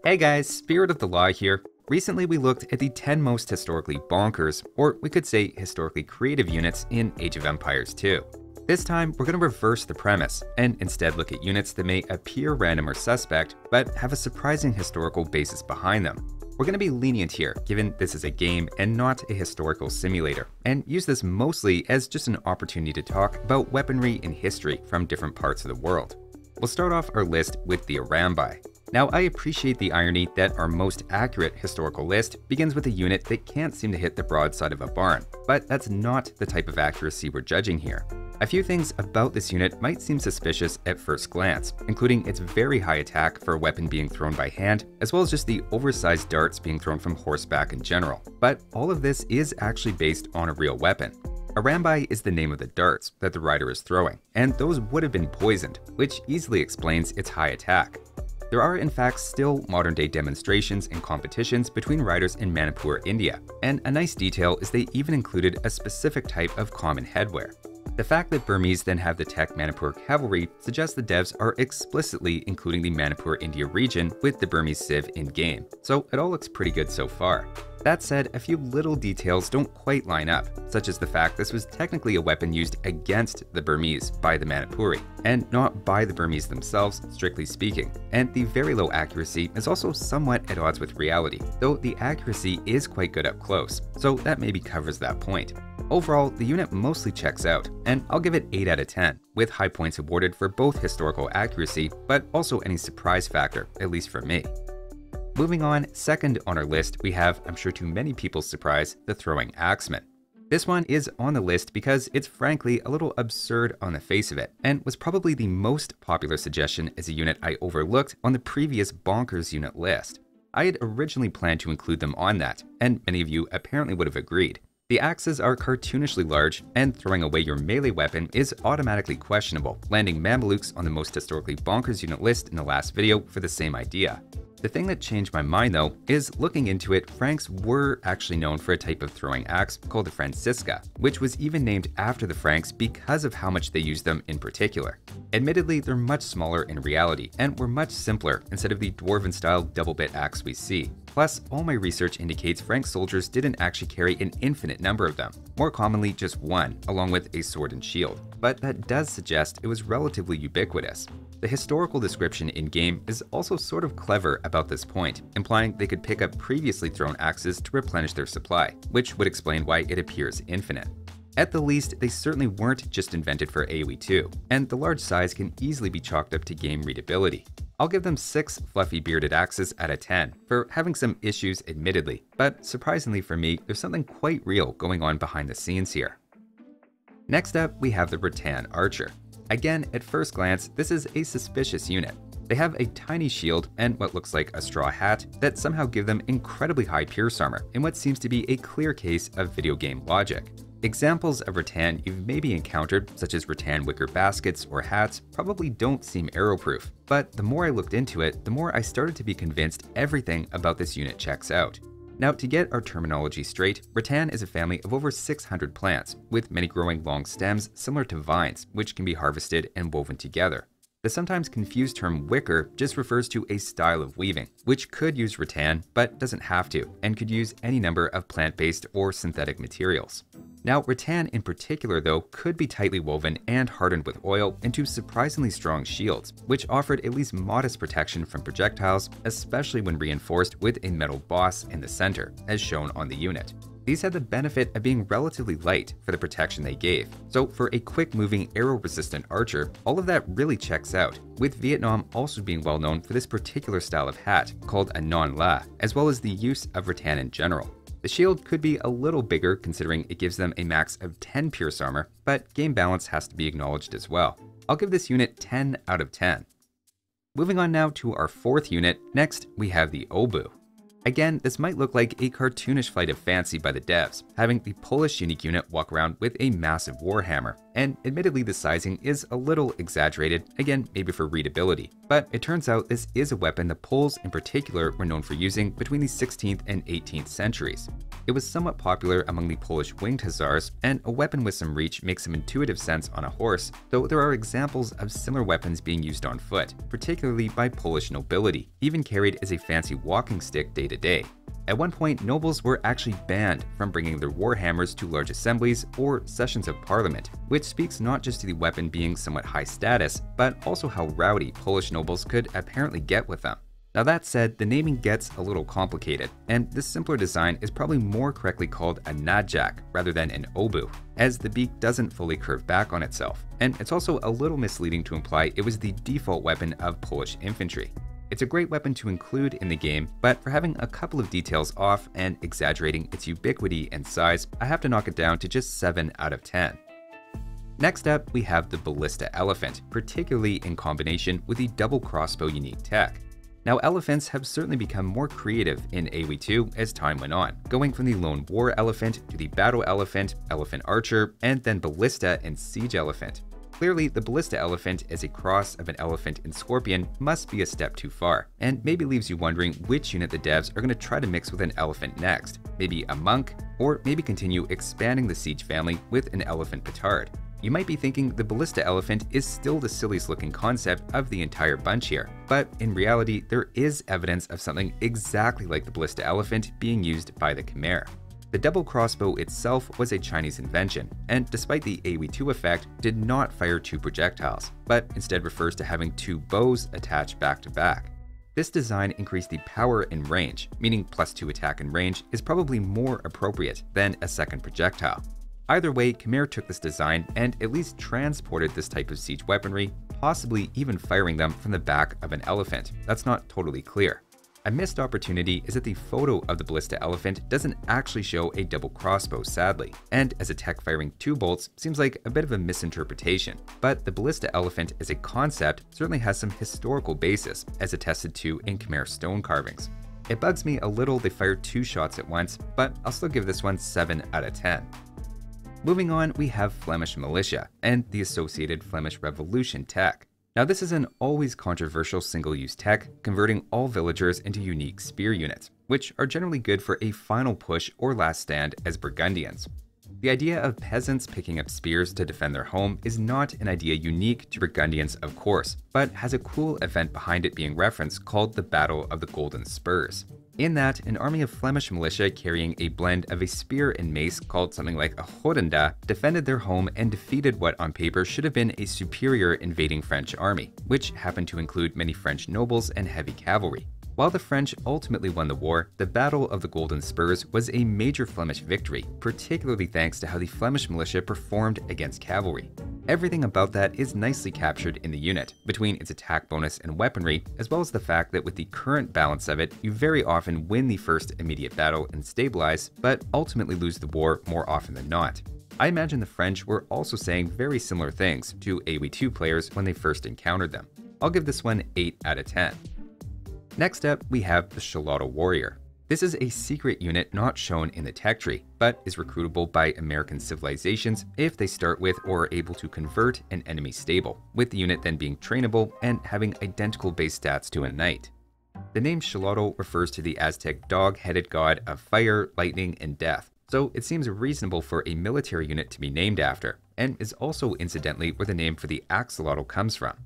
Hey guys, Spirit of the Law here. Recently we looked at the 10 most historically bonkers, or we could say historically creative units in Age of Empires 2. This time we're going to reverse the premise, and instead look at units that may appear random or suspect, but have a surprising historical basis behind them. We're going to be lenient here, given this is a game and not a historical simulator, and use this mostly as just an opportunity to talk about weaponry in history from different parts of the world. We'll start off our list with the Arambai. Now, I appreciate the irony that our most accurate historical list begins with a unit that can't seem to hit the broadside of a barn, but that's not the type of accuracy we're judging here. A few things about this unit might seem suspicious at first glance, including its very high attack for a weapon being thrown by hand, as well as just the oversized darts being thrown from horseback in general. But all of this is actually based on a real weapon. Arambai is the name of the darts that the rider is throwing, and those would have been poisoned, which easily explains its high attack. There are in fact still modern-day demonstrations and competitions between riders in Manipur, India, and a nice detail is they even included a specific type of common headwear. The fact that Burmese then have the tech Manipur cavalry suggests the devs are explicitly including the Manipur, India region with the Burmese civ in-game, so it all looks pretty good so far. That said, a few little details don't quite line up, such as the fact this was technically a weapon used against the Burmese by the Manipuri, and not by the Burmese themselves, strictly speaking. And the very low accuracy is also somewhat at odds with reality, though the accuracy is quite good up close, so that maybe covers that point. Overall, the unit mostly checks out, and I'll give it 8 out of 10, with high points awarded for both historical accuracy, but also any surprise factor, at least for me. Moving on, second on our list, we have, I'm sure to many people's surprise, the Throwing Axeman. This one is on the list because it's frankly a little absurd on the face of it, and was probably the most popular suggestion as a unit I overlooked on the previous Bonkers unit list. I had originally planned to include them on that, and many of you apparently would have agreed. The axes are cartoonishly large, and throwing away your melee weapon is automatically questionable, landing Mamelukes on the most historically bonkers unit list in the last video for the same idea. The thing that changed my mind though is looking into it, Franks were actually known for a type of throwing axe called the Francisca, which was even named after the Franks because of how much they used them in particular. Admittedly, they're much smaller in reality and were much simpler instead of the dwarven style double bit axe we see. Plus, all my research indicates Frank soldiers didn't actually carry an infinite number of them, more commonly just one, along with a sword and shield, but that does suggest it was relatively ubiquitous. The historical description in-game is also sort of clever about this point, implying they could pick up previously thrown axes to replenish their supply, which would explain why it appears infinite. At the least, they certainly weren't just invented for AoE 2, and the large size can easily be chalked up to game readability. I'll give them 6 fluffy bearded axes out of 10 for having some issues admittedly, but surprisingly for me, there's something quite real going on behind the scenes here. Next up, we have the Rattan Archer. Again, at first glance, this is a suspicious unit. They have a tiny shield and what looks like a straw hat that somehow give them incredibly high pierce armor in what seems to be a clear case of video game logic. Examples of rattan you've maybe encountered, such as rattan wicker baskets or hats, probably don't seem arrow-proof, but the more I looked into it, the more I started to be convinced everything about this unit checks out. Now, to get our terminology straight, rattan is a family of over 600 plants, with many growing long stems similar to vines, which can be harvested and woven together. The sometimes confused term wicker just refers to a style of weaving, which could use rattan, but doesn't have to, and could use any number of plant-based or synthetic materials. Now, rattan in particular though could be tightly woven and hardened with oil into surprisingly strong shields, which offered at least modest protection from projectiles, especially when reinforced with a metal boss in the center, as shown on the unit. These had the benefit of being relatively light for the protection they gave, so for a quick-moving arrow-resistant archer, all of that really checks out, with Vietnam also being well known for this particular style of hat, called a non la, as well as the use of rattan in general. The shield could be a little bigger considering it gives them a max of 10 pierce armor, but game balance has to be acknowledged as well. I'll give this unit 10 out of 10. Moving on now to our fourth unit, next we have the Obu. Again, this might look like a cartoonish flight of fancy by the devs, having the Polish unique unit walk around with a massive warhammer, and admittedly the sizing is a little exaggerated, again maybe for readability, but it turns out this is a weapon the Poles in particular were known for using between the 16th and 18th centuries. It was somewhat popular among the Polish winged hussars, and a weapon with some reach makes some intuitive sense on a horse, though there are examples of similar weapons being used on foot, particularly by Polish nobility, even carried as a fancy walking stick day to day. At one point, nobles were actually banned from bringing their warhammers to large assemblies or sessions of parliament, which speaks not just to the weapon being somewhat high status, but also how rowdy Polish nobles could apparently get with them. Now that said, the naming gets a little complicated, and this simpler design is probably more correctly called a nadjak rather than an obu, as the beak doesn't fully curve back on itself, and it's also a little misleading to imply it was the default weapon of Polish infantry. It's a great weapon to include in the game, but for having a couple of details off and exaggerating its ubiquity and size, I have to knock it down to just 7 out of 10. Next up, we have the Ballista Elephant, particularly in combination with the double crossbow unique tech. Now, elephants have certainly become more creative in AoE2 as time went on, going from the lone war elephant to the battle elephant, elephant archer, and then ballista and siege elephant. Clearly, the Ballista Elephant as a cross of an elephant and scorpion must be a step too far, and maybe leaves you wondering which unit the devs are going to try to mix with an elephant next, maybe a monk, or maybe continue expanding the siege family with an elephant petard. You might be thinking the Ballista Elephant is still the silliest looking concept of the entire bunch here, but in reality there is evidence of something exactly like the Ballista Elephant being used by the Khmer. The double crossbow itself was a Chinese invention, and despite the AoE2 effect, did not fire 2 projectiles, but instead refers to having 2 bows attached back to back. This design increased the power and range, meaning +2 attack and range is probably more appropriate than a second projectile. Either way, Khmer took this design and at least transported this type of siege weaponry, possibly even firing them from the back of an elephant. That's not totally clear. A missed opportunity is that the photo of the Ballista Elephant doesn't actually show a double crossbow, sadly, and as a tech firing 2 bolts seems like a bit of a misinterpretation. But the Ballista Elephant as a concept certainly has some historical basis, as attested to in Khmer stone carvings. It bugs me a little they fired 2 shots at once, but I'll still give this one 7 out of 10. Moving on, we have Flemish Militia and the associated Flemish Revolution tech. Now this is an always controversial single-use tech, converting all villagers into unique spear units, which are generally good for a final push or last stand as Burgundians. The idea of peasants picking up spears to defend their home is not an idea unique to Burgundians, of course, but has a cool event behind it being referenced called the Battle of the Golden Spurs. In that, an army of Flemish militia carrying a blend of a spear and mace called something like a horenda defended their home and defeated what on paper should have been a superior invading French army, which happened to include many French nobles and heavy cavalry. While the French ultimately won the war, the Battle of the Golden Spurs was a major Flemish victory, particularly thanks to how the Flemish militia performed against cavalry. Everything about that is nicely captured in the unit, between its attack bonus and weaponry, as well as the fact that with the current balance of it, you very often win the first immediate battle and stabilize, but ultimately lose the war more often than not. I imagine the French were also saying very similar things to AoE2 players when they first encountered them. I'll give this one 8 out of 10. Next up, we have the Shalata Warrior. This is a secret unit not shown in the tech tree, but is recruitable by American civilizations if they start with or are able to convert an enemy stable, with the unit then being trainable and having identical base stats to a knight. The name Xolotl refers to the Aztec dog-headed god of fire, lightning, and death, so it seems reasonable for a military unit to be named after, and is also incidentally where the name for the axolotl comes from.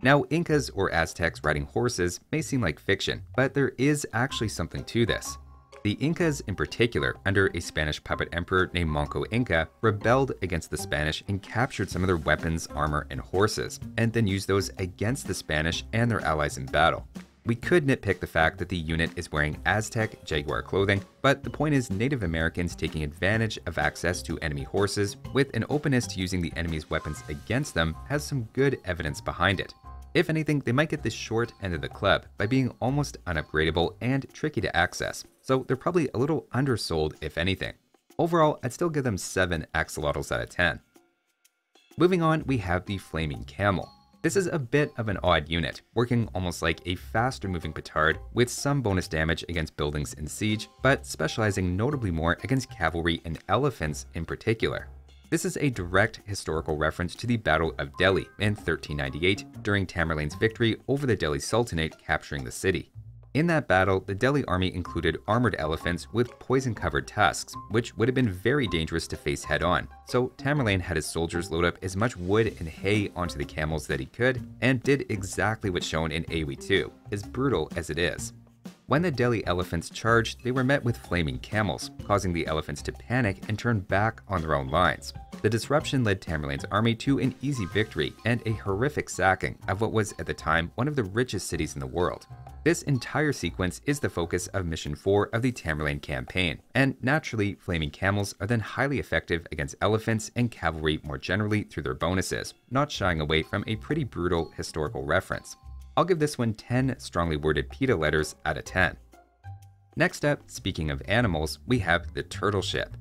Now, Incas or Aztecs riding horses may seem like fiction, but there is actually something to this. The Incas in particular, under a Spanish puppet emperor named Manco Inca, rebelled against the Spanish and captured some of their weapons, armor, and horses, and then used those against the Spanish and their allies in battle. We could nitpick the fact that the unit is wearing Aztec Jaguar clothing, but the point is Native Americans taking advantage of access to enemy horses with an openness to using the enemy's weapons against them has some good evidence behind it. If anything, they might get the short end of the club by being almost unupgradable and tricky to access, so they're probably a little undersold if anything. Overall, I'd still give them 7 axolotls out of 10. Moving on, we have the Flaming Camel. This is a bit of an odd unit, working almost like a faster moving petard with some bonus damage against buildings in siege, but specializing notably more against cavalry and elephants in particular. This is a direct historical reference to the Battle of Delhi in 1398 during Tamerlane's victory over the Delhi Sultanate capturing the city. In that battle, the Delhi army included armored elephants with poison-covered tusks, which would have been very dangerous to face head-on. So Tamerlane had his soldiers load up as much wood and hay onto the camels that he could, and did exactly what's shown in AoE 2, as brutal as it is. When the Delhi elephants charged, they were met with flaming camels, causing the elephants to panic and turn back on their own lines. The disruption led Tamerlane's army to an easy victory and a horrific sacking of what was at the time one of the richest cities in the world. This entire sequence is the focus of Mission 4 of the Tamerlane campaign, and naturally, flaming camels are then highly effective against elephants and cavalry more generally through their bonuses, not shying away from a pretty brutal historical reference. I'll give this one 10 strongly worded PETA letters out of 10. Next up, speaking of animals, we have the turtle ship.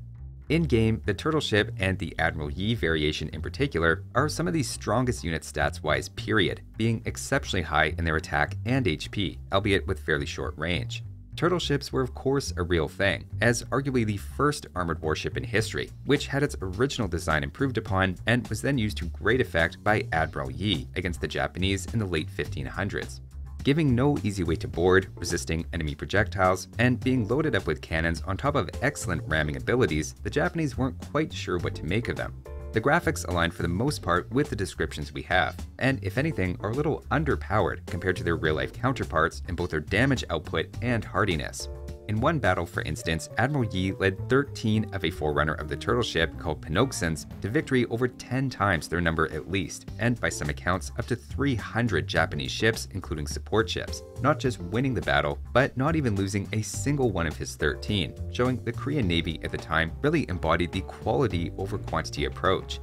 In-game, the turtle ship and the Admiral Yi variation in particular are some of the strongest units stats-wise period, being exceptionally high in their attack and HP, albeit with fairly short range. Turtle ships were of course a real thing, as arguably the first armored warship in history, which had its original design improved upon and was then used to great effect by Admiral Yi against the Japanese in the late 1500s. Giving no easy way to board, resisting enemy projectiles, and being loaded up with cannons on top of excellent ramming abilities, the Japanese weren't quite sure what to make of them. The graphics align for the most part with the descriptions we have, and if anything are a little underpowered compared to their real-life counterparts in both their damage output and hardiness. In one battle, for instance, Admiral Yi led 13 of a forerunner of the turtle ship called Panoxens to victory over 10 times their number at least, and by some accounts up to 300 Japanese ships, including support ships, not just winning the battle, but not even losing a single one of his 13, showing the Korean Navy at the time really embodied the quality over quantity approach.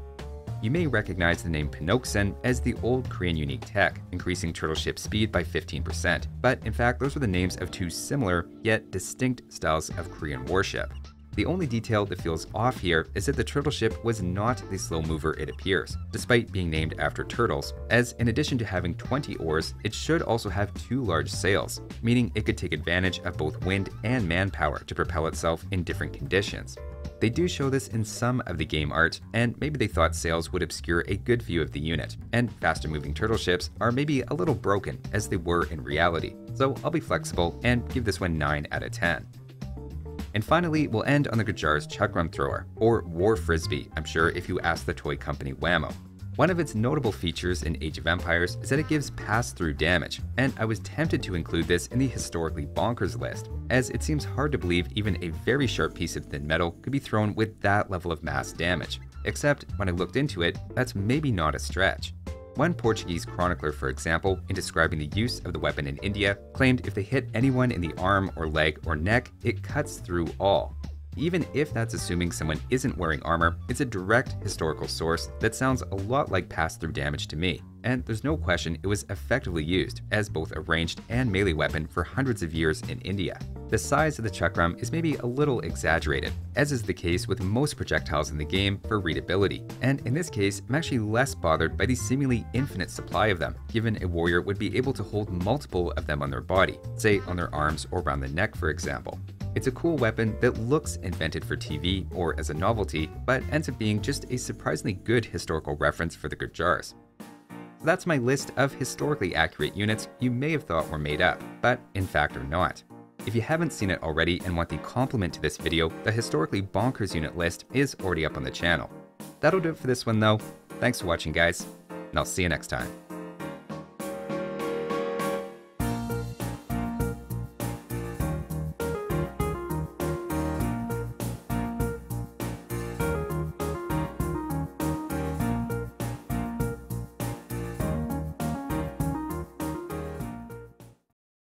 You may recognize the name Panoxen as the old Korean unique tech, increasing turtle ship speed by 15%, but in fact those were the names of two similar, yet distinct styles of Korean warship. The only detail that feels off here is that the turtle ship was not the slow mover it appears, despite being named after turtles, as in addition to having 20 oars, it should also have 2 large sails, meaning it could take advantage of both wind and manpower to propel itself in different conditions. They do show this in some of the game art, and maybe they thought sails would obscure a good view of the unit, and faster moving turtle ships are maybe a little broken as they were in reality, so I'll be flexible and give this one 9 out of 10. And finally, we'll end on the Gujar's Chakram Thrower, or War Frisbee, I'm sure if you ask the toy company Whammo. One of its notable features in Age of Empires is that it gives pass-through damage, and I was tempted to include this in the historically bonkers list, as it seems hard to believe even a very sharp piece of thin metal could be thrown with that level of mass damage. Except, when I looked into it, that's maybe not a stretch. One Portuguese chronicler, for example, in describing the use of the weapon in India, claimed if they hit anyone in the arm or leg or neck, it cuts through all. Even if that's assuming someone isn't wearing armor, it's a direct historical source that sounds a lot like pass-through damage to me, and there's no question it was effectively used as both a ranged and melee weapon for hundreds of years in India. The size of the Chakram is maybe a little exaggerated, as is the case with most projectiles in the game for readability, and in this case, I'm actually less bothered by the seemingly infinite supply of them, given a warrior would be able to hold multiple of them on their body, say on their arms or around the neck for example. It's a cool weapon that looks invented for TV or as a novelty, but ends up being just a surprisingly good historical reference for the Gujars. So that's my list of historically accurate units you may have thought were made up, but in fact are not. If you haven't seen it already and want the complement to this video, the historically bonkers unit list is already up on the channel. That'll do it for this one though. Thanks for watching guys, and I'll see you next time.